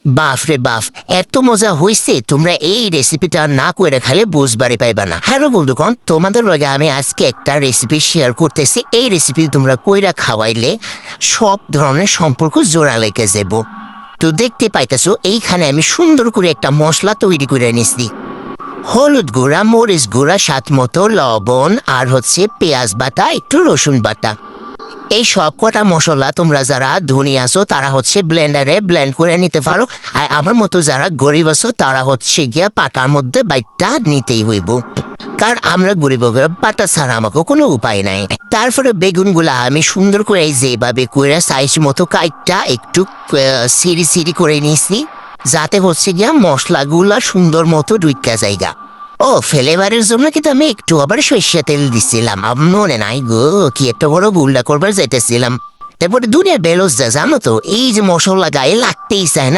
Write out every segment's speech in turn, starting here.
বাফ রে বাফ, এত মজা হয়েছে, তোমরা এই রেসিপিটা না করে খালে বুঝবারে পাইবা না। হ্যালো বন্ধুগণ, তোমাদের লগে আমি আজকে একটা রেসিপি শেয়ার করতেছি। এই রেসিপি তোমরা কইরা খাওয়াইলে সব ধরনের সম্পর্ক জোড়া লেগে যাব। তো দেখতে পাইতেছো এইখানে আমি সুন্দর করে একটা মশলা তৈরি করে নিছি। হলুদ গুঁড়া, মরিচ গুঁড়া, স্বাদ মতো লবণ, আর হচ্ছে পেঁয়াজ বাটা, একটু রসুন বাটা। এই সব কটা মশলা তোমরা যারা ধনী আছো তারা হচ্ছে ব্লেন্ডারে ব্লেন্ড করে নিতে পারো, আর আমার মতো যারা গরিব আছো তারা হচ্ছে গিয়া পাটার মধ্যে বাইটটা নিতেই হইব, কারণ আমরা গরিব পাটা ছাড়া আমাকে কোনো উপায় নাই। তারপরে বেগুনগুলা আমি সুন্দর করে যেভাবে করে সাইজ মতো কাইটটা একটু সিঁড়ি সিঁড়ি করে নিয়েছি, যাতে হচ্ছে গিয়া মশলাগুলা সুন্দর মতো ঢুইকা জায়গা। ও ফ্লেভারের জন্য কিন্তু আমি একটু আবার সর্ষে তেল দিছিলাম, আমার মনে নাই গো, কি একটা বড় ভুলটা করবার যাইতেছিলাম। তারপরে দুনিয়া বেরোজ যা জানো তো, এই যে মশলা গায়ে লাগতেই চায়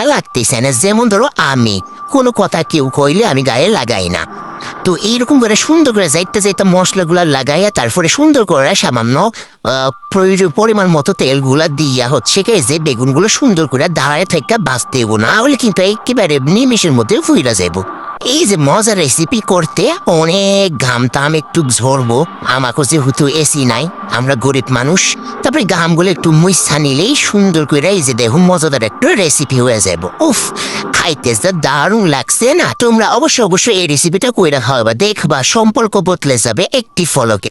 না, যেমন ধরো আমি কোনো কথা কেউ কইলে আমি গায়ে লাগাই না। তো এইরকম করে সুন্দর করে যাইতে যাইতে মশলাগুলা লাগাইয়া তারপরে সুন্দর করে সামান্য প্রয়োজন পরিমাণ মতো তেলগুলা দিয়া হচ্ছে কে যে বেগুনগুলো সুন্দর করে দাঁড়ায় থেকে বাঁচতে না হলে কিন্তু একেবারে নিমিষের মধ্যে ফুইরা যাবো। এই যে মজার রেসিপি করতে অনেক ঘামতাম, একটু ঝরবো, আমাকে যেহেতু এসি নাই, আমরা গরিব মানুষ, তারপরে ঘামগুলো একটু মুইসা নিলেই সুন্দর করে এই যে দেখুন মজাদার একটা রেসিপি হয়ে যাব। উফ, খাইতে যা দারুণ লাগছে না। তোমরা অবশ্যই এই রেসিপিটা কইরা খাওয়াবা, দেখবা সম্পর্ক বদলে যাবে একটি ফলকে।